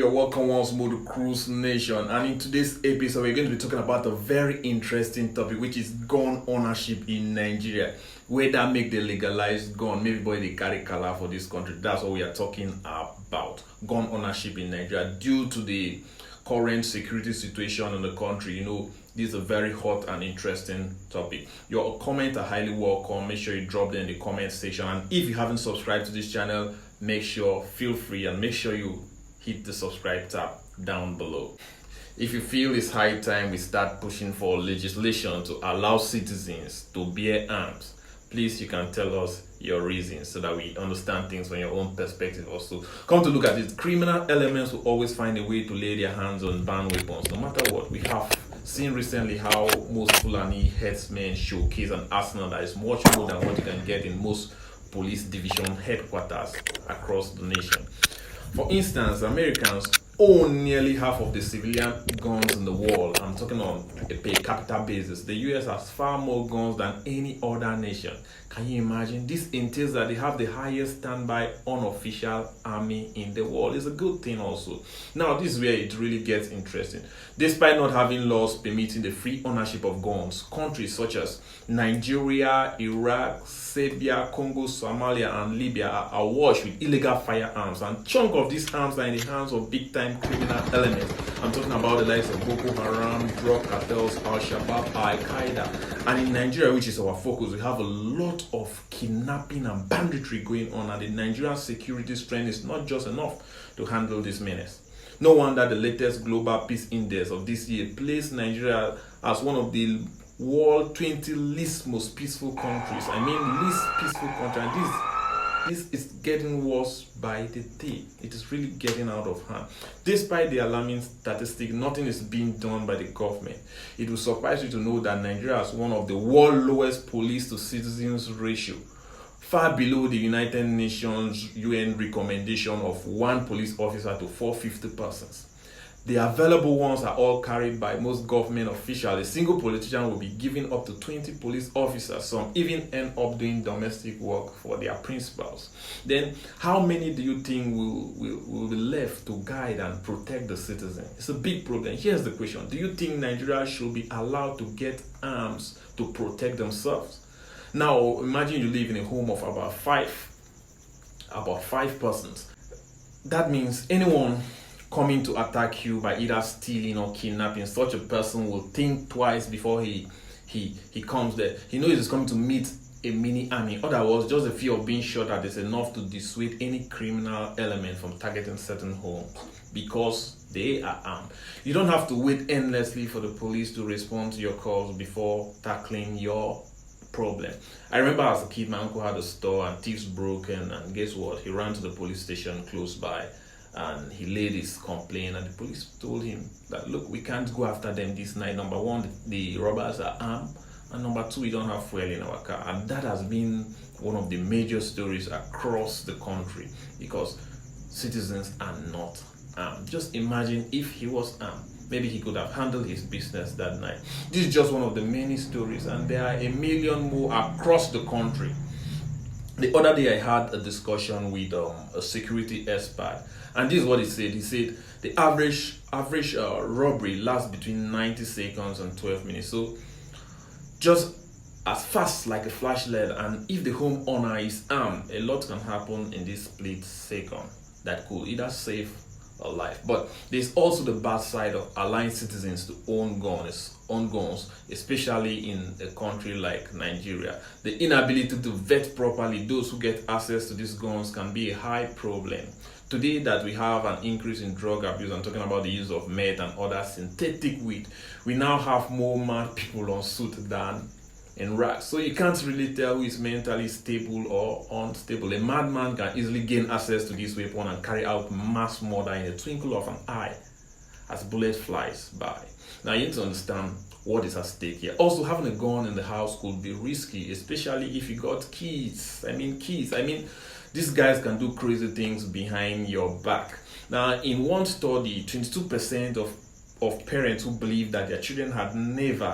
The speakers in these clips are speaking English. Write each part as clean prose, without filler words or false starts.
you're welcome once more to Cruise Nation. And in today's episode, we're going to be talking about a very interesting topic, which is gun ownership in Nigeria. Whether make the legalized gun, maybe boy they carry color for this country. That's what we are talking about. Gun ownership in Nigeria due to the current security situation in the country. This is a very hot and interesting topic. Your comments are highly welcome. Make sure you drop them in the comment section. And if you haven't subscribed to this channel, feel free and make sure you hit the subscribe tab down below. If you feel it's high time we start pushing for legislation to allow citizens to bear arms, please, you can tell us your reasons so that we understand things from your own perspective also. Come to look at it, criminal elements will always find a way to lay their hands on banned weapons, no matter what. We have seen recently how most Fulani headsmen showcase an arsenal that is much more than what you can get in most police division headquarters across the nation. For instance, Americans own nearly half of the civilian guns in the world. I'm talking on a per capita basis. The US has far more guns than any other nation. Can you imagine? This entails that they have the highest standby unofficial army in the world. It's a good thing also. Now, this is where it really gets interesting. Despite not having laws permitting the free ownership of guns, countries such as Nigeria, Iraq, Serbia, Congo, Somalia, and Libya are awash with illegal firearms, and chunk of these arms are in the hands of big-time criminal elements. I'm talking about the likes of Boko Haram, drug cartels, Al-Shabaab, Al-Qaeda. And in Nigeria, which is our focus, we have a lot of kidnapping and banditry going on, and the Nigerian security strength is not just enough to handle this menace. No wonder the latest Global Peace Index of this year placed Nigeria as one of the world 20 least most peaceful countries. Least peaceful country. And this is getting worse by the day. It is really getting out of hand. Despite the alarming statistic, nothing is being done by the government. It will surprise you to know that Nigeria has one of the world's lowest police to citizens ratio, far below the United Nations UN recommendation of 1 police officer to 450 persons. The available ones are all carried by most government officials. A single politician will be given up to 20 police officers. Some even end up doing domestic work for their principals. Then, how many do you think will be left to guide and protect the citizen? It's a big problem. Here's the question. Do you think Nigeria should be allowed to get arms to protect themselves? Now, imagine you live in a home of about five persons. That means anyone coming to attack you by either stealing or kidnapping, such a person will think twice before he comes there. He knows he's coming to meet a mini army. Otherwise, just the fear of being shot at is enough to dissuade any criminal element from targeting certain homes because they are armed. You don't have to wait endlessly for the police to respond to your calls before tackling your problem. I remember as a kid, my uncle had a store and thieves broke in, and guess what? He ran to the police station close by and he laid his complaint, and the police told him that, look, we can't go after them this night. Number one, the robbers are armed, and number two, we don't have fuel in our car. And that has been one of the major stories across the country because citizens are not armed. Just imagine if he was armed. Maybe he could have handled his business that night. This is just one of the many stories, and there are a million more across the country. The other day I had a discussion with a security expert, and this is what he said. He said the average robbery lasts between 90 seconds and 12 minutes. So just as fast like a flashlight, and if the homeowner is armed, a lot can happen in this split second that could either save a life. But there's also the bad side of allowing citizens to own guns, especially in a country like Nigeria. The inability to vet properly those who get access to these guns can be a high problem. Today that we have an increase in drug abuse, I'm talking about the use of meth and other synthetic weed, we now have more mad people on suit than in racks. So you can't really tell who is mentally stable or unstable. A madman can easily gain access to this weapon and carry out mass murder in a twinkle of an eye as bullet flies by. Now you need to understand what is at stake here. Also, having a gun in the house could be risky, especially if you got keys. These guys can do crazy things behind your back. Now, in one study, 22% of of parents who believe that their children had never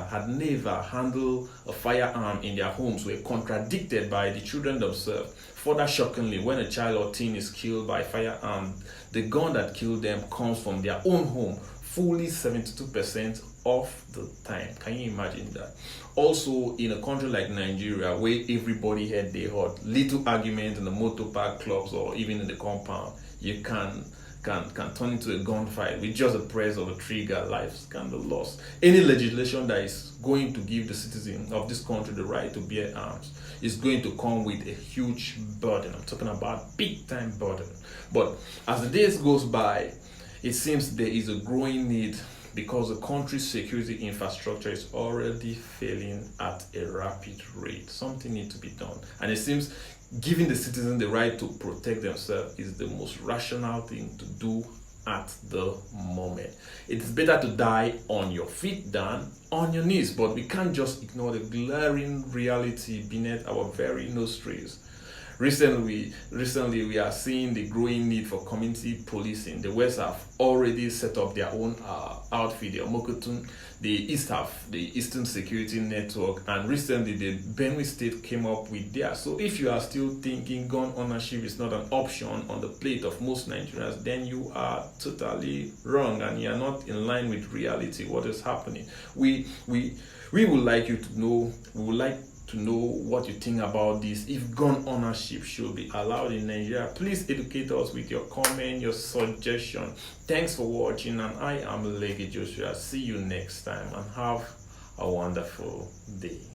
handled a firearm in their homes were contradicted by the children themselves. Further shockingly, when a child or teen is killed by firearm, the gun that killed them comes from their own home, fully 72% of the time. Can you imagine that? Also, in a country like Nigeria, where everybody had their heart, little argument in the motor park clubs or even in the compound, you can turn into a gunfight with just the press of a trigger. Lives can be lost. Any legislation that is going to give the citizen of this country the right to bear arms is going to come with a huge burden. I'm talking about big time burden. But as the days goes by, it seems there is a growing need, because the country's security infrastructure is already failing at a rapid rate. Something needs to be done. And it seems giving the citizens the right to protect themselves is the most rational thing to do at the moment. It's better to die on your feet than on your knees, but we can't just ignore the glaring reality beneath our very nostrils. Recently, we are seeing the growing need for community policing. The West have already set up their own outfit, the Omokotun. The East have the Eastern Security Network, and recently the Benue State came up with theirs. So if you are still thinking gun ownership is not an option on the plate of most Nigerians, then you are totally wrong and you are not in line with reality. What is happening? We would like you to know. We would like to know what you think about this. If gun ownership should be allowed in Nigeria, please educate us with your comment, your suggestion. Thanks for watching, and I am Legi Joshua. See you next time, and have a wonderful day.